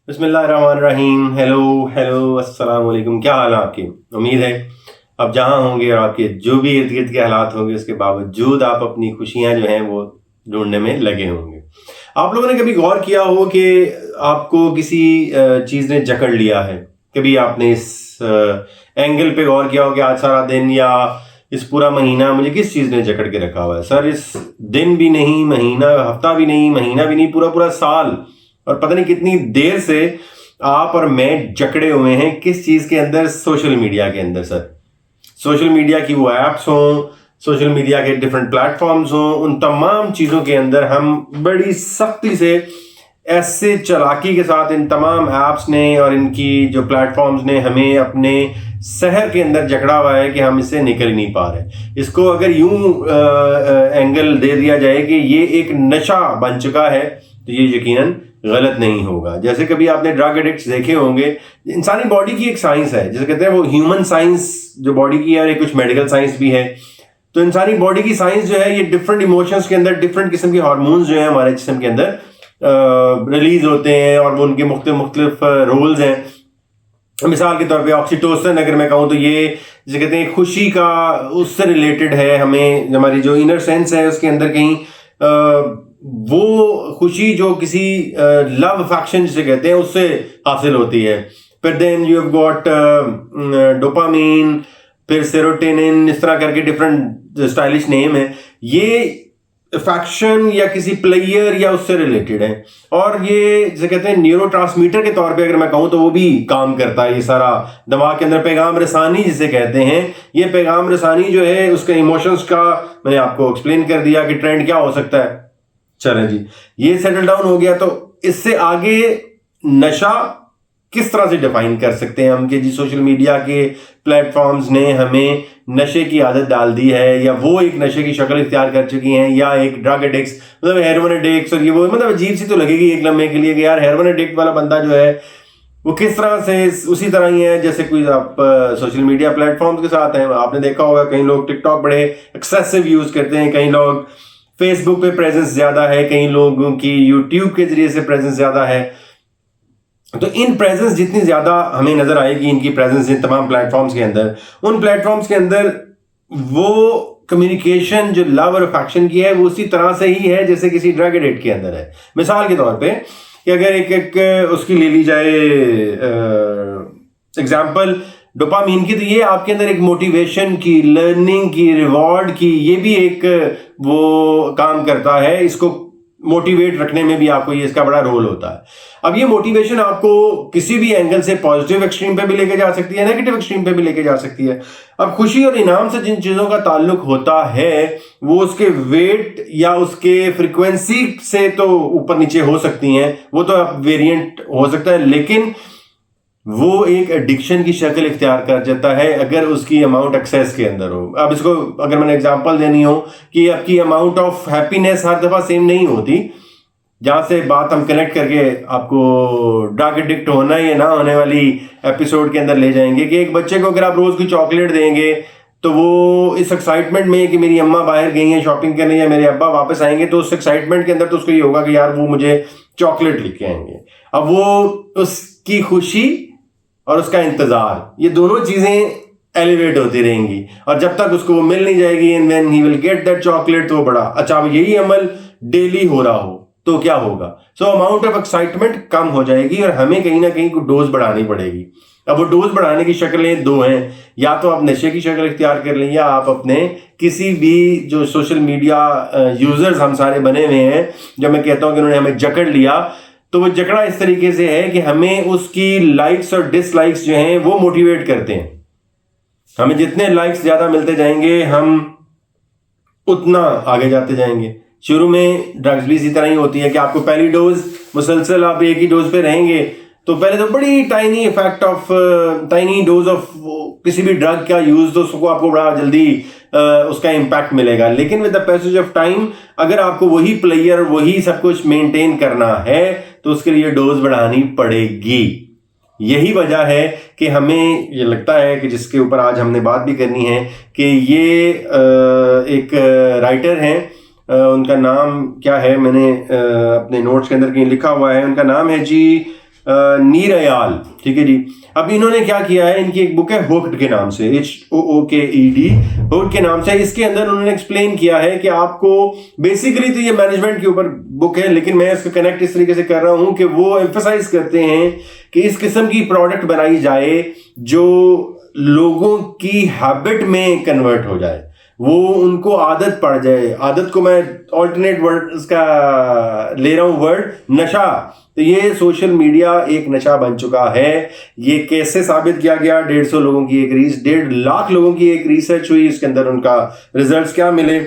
बिस्मिल्लाहिर्रहमानिर्रहीम। Hello hello, अस्सलाम वालेकुम। क्या हाल है आपके? उम्मीद है आप जहाँ होंगे और आपके जो भी इर्द गिर्द के हालात होंगे उसके बावजूद आप अपनी खुशियाँ जो हैं वो ढूंढने में लगे होंगे। आप लोगों ने कभी गौर किया हो कि आपको किसी चीज़ ने जकड़ लिया है? कभी आपने इस एंगल पे गौर किया हो कि आज सारा दिन या इस पूरा महीना मुझे किस चीज़ ने जकड़ के रखा हुआ है? सर, इस दिन भी नहीं, महीना हफ्ता भी नहीं, महीना भी नहीं, पूरा पूरा साल और पता नहीं कितनी देर से आप और मैं जकड़े हुए हैं किस चीज के अंदर? सोशल मीडिया के अंदर। सर, सोशल मीडिया की वो एप्स हों, सोशल मीडिया के डिफरेंट प्लेटफॉर्म्स हों, उन तमाम चीजों के अंदर हम बड़ी सख्ती से, ऐसे चालाकी के साथ इन तमाम एप्स ने और इनकी जो प्लेटफॉर्म्स ने हमें अपने शहर के अंदर जकड़ा हुआ है कि हम इससे निकल ही नहीं पा रहे। इसको अगर यूं एंगल दे दिया जाए कि ये एक नशा बन चुका है तो ये यकीनन गलत नहीं होगा। जैसे कभी आपने ड्रग एडिक्ट्स देखे होंगे। इंसानी बॉडी की एक साइंस है, जैसे कहते हैं वो ह्यूमन साइंस जो बॉडी की है, और एक कुछ मेडिकल साइंस भी है। तो इंसानी बॉडी की साइंस जो है ये डिफरेंट इमोशंस के अंदर डिफरेंट किस्म के हार्मोन्स जो है हमारे जिस्म के अंदर रिलीज होते हैं और वो उनके मुख्तलिफ रोल्स हैं। मिसाल के तौर पे ऑक्सीटोसिन अगर मैं कहूँ तो ये जैसे कहते हैं खुशी का, उससे रिलेटेड है। हमें हमारी जो इनर सेंस है उसके अंदर कहीं वो खुशी जो किसी लव अफेक्शन जिसे कहते हैं उससे हासिल होती है। फिर then you have got dopamine, फिर सेरोटोनिन, इस तरह करके डिफरेंट स्टाइलिश नेम है। ये अफेक्शन या किसी प्लेयर या उससे रिलेटेड है और ये जैसे कहते हैं न्यूरोट्रांसमीटर के तौर पे अगर मैं कहूँ तो वो भी काम करता है। ये सारा दिमाग के अंदर पैगाम रसानी जिसे कहते हैं, ये पैगाम रसानी जो है उसका इमोशंस का मैंने आपको एक्सप्लेन कर दिया कि ट्रेंड क्या हो सकता है। चलें जी, ये सेटल डाउन हो गया। तो इससे आगे नशा किस तरह से डिफाइन कर सकते हैं हम कि जी सोशल मीडिया के प्लेटफॉर्म्स ने हमें नशे की आदत डाल दी है या वो एक नशे की शक्ल इख्तियार कर चुकी हैं, या एक ड्रग एडिक्ट्स मतलब हेरोइन एडिक्ट्स, और ये वो मतलब अजीब सी तो लगेगी एक लम्हे के लिए कि यार हेरोइन एडिक्ट वाला बंदा जो है वो किस तरह से उसी तरह ही है जैसे कोई आप सोशल मीडिया प्लेटफॉर्म्स के साथ हैं। आपने देखा होगा कई लोग टिकटॉक बड़े एक्सेसिव यूज करते हैं, कई लोग फेसबुक पे प्रेजेंस ज्यादा है, कई लोगों की यूट्यूब के जरिए से प्रेजेंस ज्यादा है। तो इन प्रेजेंस जितनी ज्यादा हमें नजर आएगी, इनकी प्रेजेंस इन तमाम प्लेटफॉर्म्स के अंदर, उन प्लेटफॉर्म्स के अंदर वो कम्युनिकेशन जो लव और अफेक्शन की है वो उसी तरह से ही है जैसे किसी ड्रग एडिक्ट के अंदर है। मिसाल के तौर पे कि अगर एक उसकी ले ली जाए एग्जाम्पल डोपामीन की, तो ये आपके अंदर एक मोटिवेशन की, लर्निंग की, रिवॉर्ड की, ये भी एक वो काम करता है। इसको मोटिवेट रखने में भी आपको ये इसका बड़ा रोल होता है। अब ये मोटिवेशन आपको किसी भी एंगल से पॉजिटिव एक्सट्रीम पे भी लेके जा सकती है, नेगेटिव एक्सट्रीम पे भी लेके जा सकती है। अब खुशी और इनाम से जिन चीजों का ताल्लुक होता है वो उसके वेट या उसके फ्रीक्वेंसी से तो ऊपर नीचे हो सकती हैं, वो तो वेरिएंट हो सकता है, लेकिन वो एक एडिक्शन की शक्ल इख्तियार कर जाता है अगर उसकी अमाउंट एक्सेस के अंदर हो। अब इसको अगर मैंने एग्जांपल देनी हो कि आपकी अमाउंट ऑफ हैप्पीनेस हर दफा सेम नहीं होती। जहां से बात हम कनेक्ट करके आपको ड्रग एडिक्ट होना या ना होने वाली एपिसोड के अंदर ले जाएंगे कि एक बच्चे को अगर आप रोज की चॉकलेट देंगे तो वो इस एक्साइटमेंट में कि मेरी अम्मा बाहर गई हैं शॉपिंग करने या मेरे अब्बा वापस आएंगे, तो उस एक्साइटमेंट के अंदर तो उसको ये होगा कि यार वो मुझे चॉकलेट लेके आएंगे। अब वो उसकी खुशी और उसका इंतजार, ये दोनों चीजें एलिवेट होती रहेंगी और जब तक उसको वो मिल नहीं जाएगी and when he will get that chocolate तो बड़ा अच्छा। अब यही अमल डेली हो रहा हो तो क्या होगा? सो अमाउंट ऑफ एक्साइटमेंट कम हो जाएगी और हमें कहीं ना कहीं डोज बढ़ानी पड़ेगी। अब वो डोज बढ़ाने की शक्लें दो हैं, या तो आप नशे की शक्ल इख्तियार कर लें या आप अपने किसी भी जो सोशल मीडिया यूजर्स हम सारे बने हुए हैं, जब मैं कहता हूं कि उन्होंने हमें जकड़ लिया, तो वो जकड़ा इस तरीके से है कि हमें उसकी लाइक्स और डिसलाइक्स जो हैं वो मोटिवेट करते हैं। हमें जितने लाइक्स ज्यादा मिलते जाएंगे हम उतना आगे जाते जाएंगे। शुरू में ड्रग्स भी इसी तरह ही होती है कि आपको पहली डोज मुसलसल आप एक ही डोज पे रहेंगे तो पहले तो बड़ी tiny effect of tiny dose of किसी भी ड्रग का यूज तो उसको आपको बड़ा जल्दी उसका इम्पैक्ट मिलेगा, लेकिन with the passage of time अगर आपको वही प्लेयर वही सब कुछ मेंटेन करना है तो उसके लिए डोज बढ़ानी पड़ेगी। यही वजह है कि हमें ये लगता है कि जिसके ऊपर आज हमने बात भी करनी है कि ये एक राइटर हैं, उनका नाम क्या है मैंने अपने नोट्स के अंदर कहीं लिखा हुआ है, उनका नाम है जी नीर अयाल, ठीक है जी। अब इन्होंने क्या किया है, इनकी एक बुक है हुक्ड के नाम से, HOOKED, हुक्ड के नाम से। इसके अंदर उन्होंने एक्सप्लेन किया है कि आपको बेसिकली तो ये मैनेजमेंट के ऊपर बुक है, लेकिन मैं इसको कनेक्ट इस तरीके से कर रहा हूं कि वो एम्फसाइज करते हैं कि इस किस्म की प्रोडक्ट बनाई जाए जो लोगों की हैबिट में कन्वर्ट हो जाए, वो उनको आदत पड़ जाए। आदत को मैं ऑल्टरनेट वर्ड इसका ले रहा हूं, वर्ड नशा। तो ये सोशल मीडिया एक नशा बन चुका है। ये कैसे साबित किया गया, 150 लोगों की एक 1.5 लाख लोगों की एक रिसर्च हुई, इसके अंदर उनका रिजल्ट्स क्या मिले,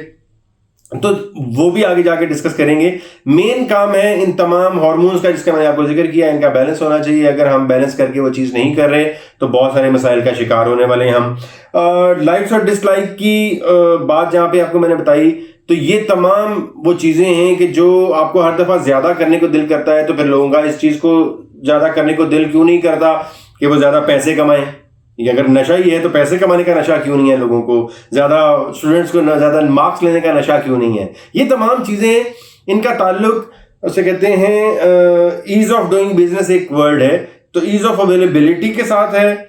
तो वो भी आगे जाके डिस्कस करेंगे। मेन काम है इन तमाम हार्मोन्स का, जिसका मैंने आपको जिक्र किया, इनका बैलेंस होना चाहिए। अगर हम बैलेंस करके वो चीज़ नहीं कर रहे तो बहुत सारे मसाइल का शिकार होने वाले हैं हम। लाइक्स और डिसलाइक की बात जहाँ पे आपको मैंने बताई, तो ये तमाम वो चीज़ें हैं कि जो आपको हर दफ़ा ज़्यादा करने को दिल करता है, तो फिर लोगों का इस चीज़ को ज़्यादा करने को दिल क्यों नहीं करता कि वो ज़्यादा पैसे कमाएं। ये अगर नशा ही है तो पैसे कमाने का नशा क्यों नहीं है लोगों को, ज्यादा स्टूडेंट्स को ज्यादा मार्क्स लेने का नशा क्यों नहीं है। ये तमाम चीजें, इनका ताल्लुक उसे कहते हैं ईज ऑफ डूइंग बिजनेस, एक वर्ड है, तो ईज ऑफ अवेलेबिलिटी के साथ है,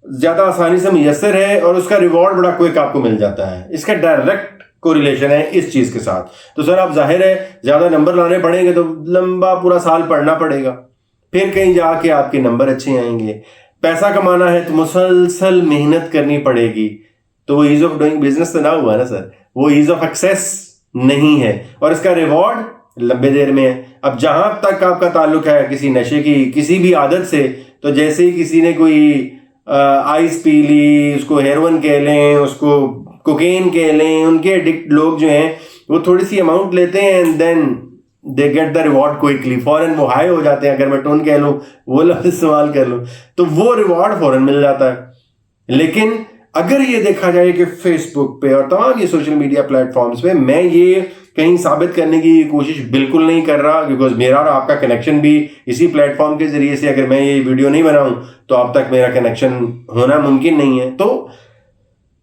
ज्यादा आसानी से मुयसर है और उसका रिवॉर्ड बड़ा क्विक आपको मिल जाता है। इसका डायरेक्ट कोरिलेशन है इस चीज के साथ। तो सर आप जाहिर है ज्यादा नंबर लाने पड़ेंगे तो लंबा पूरा साल पढ़ना पड़ेगा, फिर कहीं जाके आपके नंबर अच्छे आएंगे। पैसा कमाना है तो मुसलसल मेहनत करनी पड़ेगी। तो वो ईज ऑफ डूइंग बिजनेस तो ना हुआ ना सर, वो ईज ऑफ एक्सेस नहीं है, और इसका रिवॉर्ड लंबे देर में है। अब जहां तक आपका ताल्लुक है किसी नशे की, किसी भी आदत से, तो जैसे ही किसी ने कोई आइस पी ली, उसको हेरोइन कह लें, उसको कोकेन कह लें, उनके एडिक्ट लोग जो हैं वो थोड़ी सी अमाउंट लेते हैं and then they get the reward quickly, फौरन वो हाई हो जाते हैं। अगर मैं टोन कह लूँ, वो लफ्ज़ इस्तेमाल कर लूँ, तो वो रिवॉर्ड फौरन मिल जाता है। लेकिन अगर ये देखा जाए कि फेसबुक पे और तमाम ये सोशल मीडिया प्लेटफॉर्म्स पे, मैं ये कहीं साबित करने की कोशिश बिल्कुल नहीं कर रहा, बिकॉज मेरा और आपका कनेक्शन भी इसी प्लेटफॉर्म के जरिए से, अगर मैं ये वीडियो नहीं बनाऊं तो अब तक मेरा कनेक्शन होना मुमकिन नहीं है। तो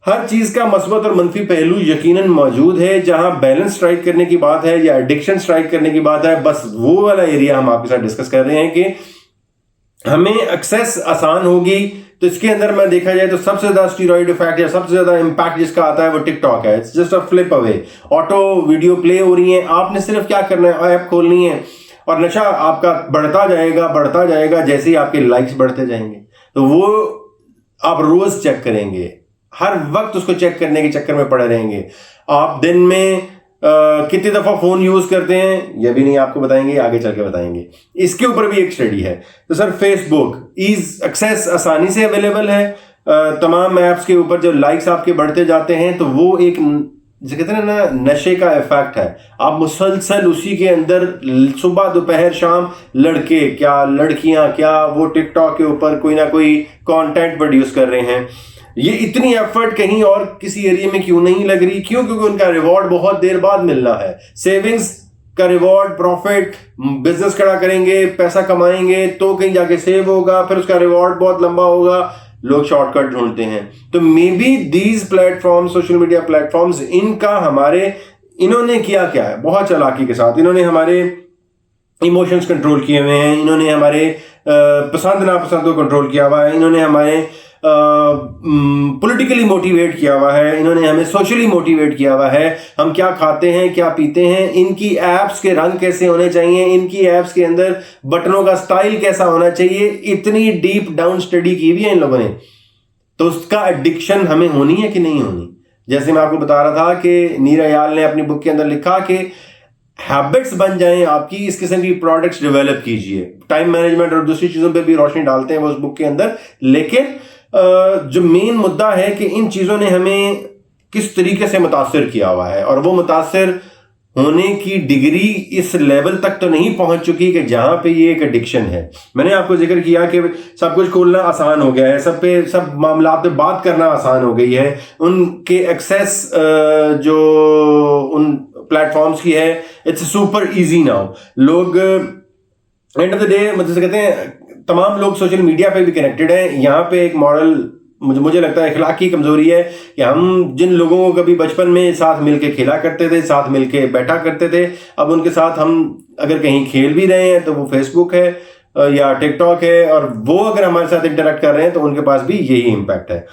हर चीज का मस्बत और मनफी पहलू यकीनन मौजूद है। जहां बैलेंस स्ट्राइक करने की बात है या एडिक्शन स्ट्राइक करने की बात है, बस वो वाला एरिया हम आपके साथ डिस्कस कर रहे हैं कि हमें एक्सेस आसान होगी। तो इसके अंदर मैं देखा जाए तो सबसे ज्यादा स्टीरॉइड इफेक्ट या सबसे ज्यादा इंपैक्ट जिसका आता है वो टिकटॉक है। It's just a flip away, auto video play हो रही है, आपने सिर्फ क्या करना है, ऐप खोलनी है और नशा आपका बढ़ता जाएगा जैसे ही आपके लाइक्स बढ़ते जाएंगे। तो वो आप रोज चेक करेंगे, हर वक्त उसको चेक करने के चक्कर में पड़े रहेंगे। आप दिन में कितनी दफा फोन यूज करते हैं यह भी नहीं आपको बताएंगे, आगे चल के बताएंगे। इसके ऊपर भी एक स्टडी है। तो सर फेसबुक ईज एक्सेस आसानी से अवेलेबल है, तमाम ऐप्स के ऊपर जब लाइक्स आपके बढ़ते जाते हैं तो वो एक जिसे कहते हैं ना नशे का इफेक्ट है। आप मुसलसल उसी के अंदर सुबह दोपहर शाम, लड़के क्या लड़कियां क्या, वो टिकटॉक के ऊपर कोई ना कोई कंटेंट प्रोड्यूस कर रहे हैं। ये इतनी एफर्ट कहीं और किसी एरिया में क्यों नहीं लग रही? क्यों? क्योंकि उनका रिवॉर्ड बहुत देर बाद मिलना है। सेविंग्स का रिवॉर्ड, प्रॉफिट, बिजनेस खड़ा करेंगे, पैसा कमाएंगे तो कहीं जाके सेव होगा, फिर उसका रिवॉर्ड बहुत लंबा होगा, लोग शॉर्टकट ढूंढते हैं। तो may be these platform, social media platforms, इनका इन्होंने किया क्या है बहुत चालाकी के साथ, इन्होंने हमारे इमोशंस कंट्रोल किए हुए हैं, इन्होंने हमारे पसंद नापसंद को कंट्रोल किया हुआ है, इन्होंने हमारे पॉलिटिकली मोटिवेट किया हुआ है, इन्होंने हमें सोशली मोटिवेट किया हुआ है। हम क्या खाते हैं, क्या पीते हैं, इनकी एप्स के रंग कैसे होने चाहिए, इनकी एप्स के अंदर बटनों का स्टाइल कैसा होना चाहिए, इतनी डीप डाउन स्टडी की भी है इन लोगों ने। तो उसका एडिक्शन हमें होनी है कि नहीं होनी? जैसे मैं आपको बता रहा था कि नीर अयाल ने अपनी बुक के अंदर लिखा कि हैबिट्स बन जाएं आपकी, इस किस्म की प्रोडक्ट्स डेवलप कीजिए। टाइम मैनेजमेंट और दूसरी चीजों पे भी रोशनी डालते हैं वो उस बुक के अंदर। लेकिन जो मेन मुद्दा है कि इन चीजों ने हमें किस तरीके से मुतासिर किया हुआ है, और वो मुतासिर होने की डिग्री इस लेवल तक तो नहीं पहुंच चुकी कि जहां पे ये एक एडिक्शन है। मैंने आपको जिक्र किया कि सब कुछ खोलना आसान हो गया है, सब मामला पे बात करना आसान हो गई है, उनके एक्सेस जो उन प्लेटफॉर्म्स की है, इट्स सुपर इजी नाउ। लोग एंड ऑफ द डे मतलब कहते हैं तमाम लोग सोशल मीडिया पे भी कनेक्टेड हैं। यहाँ पे एक मॉरल मुझे लगता है अखलाकी कमजोरी है कि हम जिन लोगों को कभी बचपन में साथ मिलके खेला करते थे, साथ मिलके बैठा करते थे, अब उनके साथ हम अगर कहीं खेल भी रहे हैं तो वो फेसबुक है, या टिकटॉक है, और वो अगर हमारे साथ इंटरेक्ट कर रहे हैं तो उनके पास भी यही इम्पैक्ट है।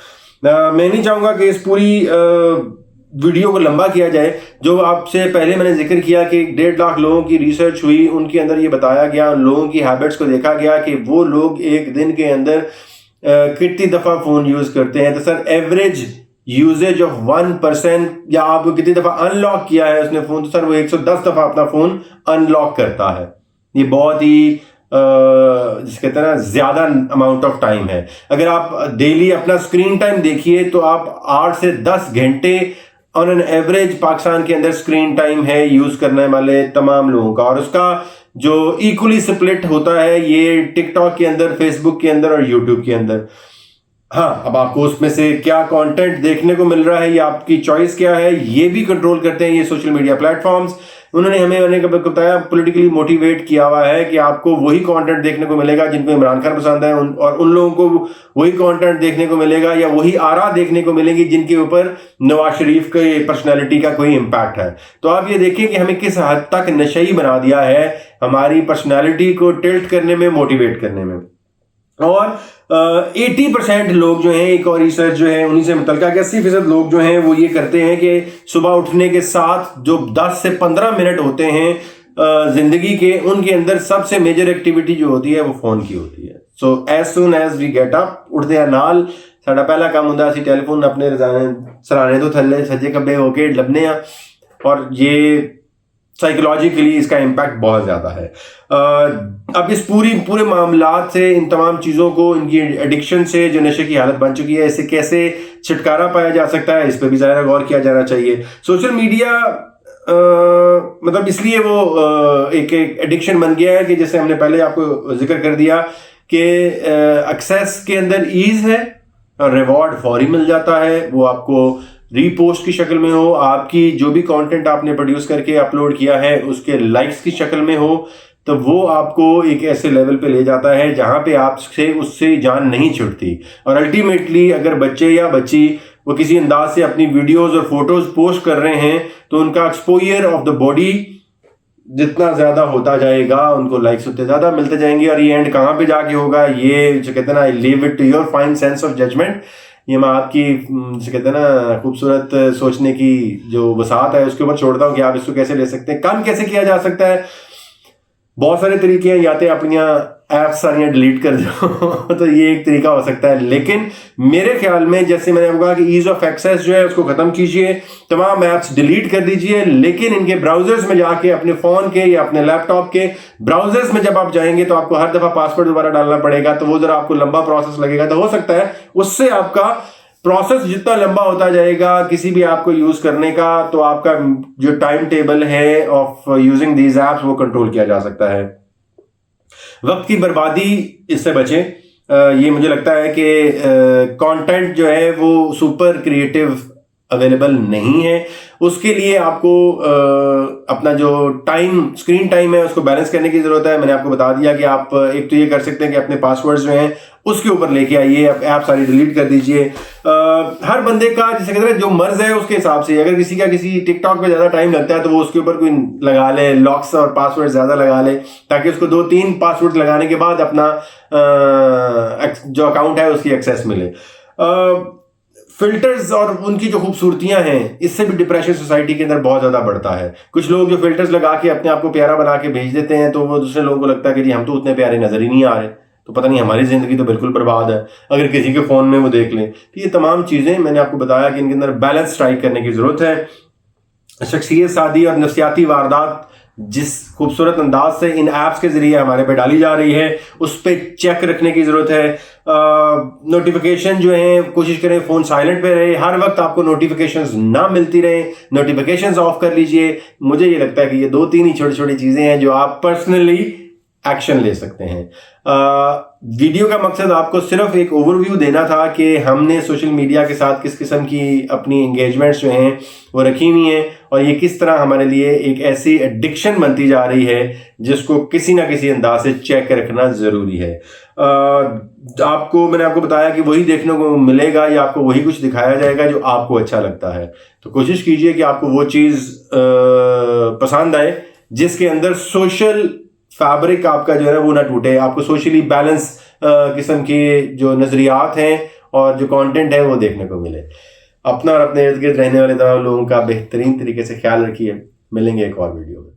मैं नहीं चाहूँगा कि इस पूरी वीडियो को लंबा किया जाए। जो आपसे पहले मैंने जिक्र किया कि 1.5 लाख लोगों की रिसर्च हुई, उनके अंदर ये बताया गया, लोगों की हैबिट्स को देखा गया कि वो लोग एक दिन के अंदर कितनी दफ़ा फ़ोन यूज़ करते हैं। तो सर एवरेज यूजेज ऑफ 1%, या आपको कितनी दफ़ा अनलॉक किया है उसने फ़ोन, तो सर वो 110 दफ़ा अपना फ़ोन अनलॉक करता है। ये बहुत ही जिसे कहते हैं ना ज़्यादा अमाउंट ऑफ टाइम है। अगर आप डेली अपना स्क्रीन टाइम देखिए तो आप 8 से 10 घंटे ऑन एन एवरेज पाकिस्तान के अंदर स्क्रीन टाइम है यूज़ करने वाले तमाम लोगों का, और उसका जो इक्वली स्प्लिट होता है ये टिकटॉक के अंदर, फेसबुक के अंदर और यूट्यूब के अंदर। हाँ, अब आपको उसमें से क्या कंटेंट देखने को मिल रहा है, ये आपकी चॉइस क्या है, ये भी कंट्रोल करते हैं ये सोशल मीडिया प्लेटफॉर्म्स। उन्होंने हमें बताया, पॉलिटिकली मोटिवेट किया हुआ है कि आपको वही कंटेंट देखने को मिलेगा जिनको इमरान खान पसंद है, और उन लोगों को वही कंटेंट देखने को मिलेगा या वही आरा देखने को मिलेगी जिनके ऊपर नवाज शरीफ के पर्सनैलिटी का कोई इम्पैक्ट है। तो आप ये देखें कि हमें किस हद तक नशई बना दिया है हमारी पर्सनैलिटी को टिल्ट करने में, मोटिवेट करने में। और 80% लोग जो हैं, एक और रिसर्च जो है उन्हीं से मुतल्लिक़ कि 80% लोग जो हैं वो ये करते हैं कि सुबह उठने के साथ जो 10 से 15 मिनट होते हैं ज़िंदगी के, उनके अंदर सबसे मेजर एक्टिविटी जो होती है वो फ़ोन की होती है। So as soon as we get up, उठते हैं नाल साडा पहला काम होंदा असीं टेलीफोन अपने सराने तो थल्ले सज्जे खब्बे होके लभने आ, और ये साइकोलॉजिकली इसका इम्पैक्ट बहुत ज़्यादा है। अब इस पूरे मामलात से, इन तमाम चीज़ों को, इनकी एडिक्शन से जो नशे की हालत बन चुकी है, इससे कैसे छुटकारा पाया जा सकता है, इस पर भी ज़्यादा गौर किया जाना चाहिए। सोशल मीडिया मतलब इसलिए वो एक एडिक्शन बन गया है कि जैसे हमने पहले आपको जिक्र कर दिया कि एक्सेस के अंदर ईज़ है और रिवॉर्ड फौरी मिल जाता है, वो आपको रीपोस्ट की शक्ल में हो, आपकी जो भी कंटेंट आपने प्रोड्यूस करके अपलोड किया है उसके लाइक्स की शक्ल में हो, तो वो आपको एक ऐसे लेवल पे ले जाता है जहां पे आपसे उससे जान नहीं छूटती। और अल्टीमेटली अगर बच्चे या बच्ची वो किसी अंदाज से अपनी वीडियोस और फोटोज पोस्ट कर रहे हैं तो उनका एक्सपोजर ऑफ द बॉडी जितना ज़्यादा होता जाएगा, उनको लाइक्स उतने ज़्यादा मिलते जाएंगे, और ये एंड कहाँ पे जाके होगा, ये जो कहते हैं ना, leave it to your fine sense of judgement. ये मैं आपकी जिसे कहते हैं ना खूबसूरत सोचने की जो वसात है उसके ऊपर छोड़ता हूँ कि आप इसको कैसे ले सकते हैं, कम कैसे किया जा सकता है। बहुत सारे तरीके हैं, या तो अपनी ऐप्स सारियाँ डिलीट कर दो तो ये एक तरीका हो सकता है, लेकिन मेरे ख्याल में जैसे मैंने आपको कहा कि ईज ऑफ एक्सेस जो है उसको ख़त्म कीजिए, तमाम ऐप्स डिलीट कर दीजिए, लेकिन इनके ब्राउजर्स में जाके अपने फ़ोन के या अपने लैपटॉप के ब्राउजर्स में जब आप जाएंगे तो आपको हर दफ़ा पासवर्ड दोबारा डालना पड़ेगा, तो वो ज़रा आपको लंबा प्रोसेस लगेगा। तो हो सकता है उससे आपका प्रोसेस जितना लंबा होता जाएगा किसी भी ऐप को यूज़ करने का, तो आपका जो टाइम टेबल है ऑफ यूजिंग दीज ऐप्स वो कंट्रोल किया जा सकता है। वक्त की बर्बादी इससे बचें। ये मुझे लगता है कि कंटेंट जो है वो सुपर क्रिएटिव अवेलेबल नहीं है, उसके लिए आपको अपना जो स्क्रीन टाइम है उसको बैलेंस करने की ज़रूरत है। मैंने आपको बता दिया कि आप एक तो ये कर सकते हैं कि अपने पासवर्ड्स जो हैं उसके ऊपर लेके आइए, ऐप सारी डिलीट कर दीजिए। हर बंदे का जिसे कहते हैं जो मर्ज है उसके हिसाब से, अगर किसी का किसी टिकटॉक पे ज़्यादा टाइम लगता है तो वो उसके ऊपर कोई लगा ले, लॉक्स और पासवर्ड ज़्यादा लगा ले, ताकि उसको 2-3 पासवर्ड लगाने के बाद अपना जो अकाउंट है उसकी एक्सेस मिले। फिल्टर्स और उनकी जो खूबसूरतियां हैं, इससे भी डिप्रेशन सोसाइटी के अंदर बहुत ज़्यादा बढ़ता है। कुछ लोग जो फिल्टर्स लगा के अपने आप को प्यारा बना के भेज देते हैं, तो वो दूसरे लोगों को लगता है कि जी हम तो उतने प्यारे नज़र ही नहीं आ रहे, तो पता नहीं हमारी ज़िंदगी तो बिल्कुल बर्बाद है अगर किसी के फ़ोन में वो देख लें। तो ये तमाम चीज़ें मैंने आपको बताया कि इनके अंदर बैलेंस स्ट्राइक करने की ज़रूरत है। शख्सियत सादी और नफ्सियाती वारदात जिस खूबसूरत अंदाज से इन ऐप्स के ज़रिए हमारे पे डाली जा रही है, उस पर चेक रखने की ज़रूरत है। नोटिफिकेशन जो है कोशिश करें फ़ोन साइलेंट पे रहे, हर वक्त आपको नोटिफिकेशंस ना मिलती रहे, नोटिफिकेशंस ऑफ कर लीजिए। मुझे ये लगता है कि ये 2-3 ही छोटी छोटी चीज़ें हैं जो आप पर्सनली एक्शन ले सकते हैं। वीडियो का मकसद आपको सिर्फ एक ओवरव्यू देना था कि हमने सोशल मीडिया के साथ किस किस्म की अपनी एंगेजमेंट्स जो हैं वो रखी हुई हैं, और ये किस तरह हमारे लिए एक ऐसी एडिक्शन बनती जा रही है जिसको किसी ना किसी अंदाज से चेक रखना ज़रूरी है। मैंने आपको बताया कि वही देखने को मिलेगा या आपको वही कुछ दिखाया जाएगा जो आपको अच्छा लगता है। तो कोशिश कीजिए कि आपको वो चीज़ पसंद आए जिसके अंदर सोशल फैब्रिक आपका जो है ना वो ना टूटे, आपको सोशली बैलेंस किस्म के जो नज़रियात हैं और जो कंटेंट है वो देखने को मिले। अपना और अपने इर्द गिर्द रहने वाले तमाम लोगों का बेहतरीन तरीके से ख्याल रखिए। मिलेंगे एक और वीडियो में।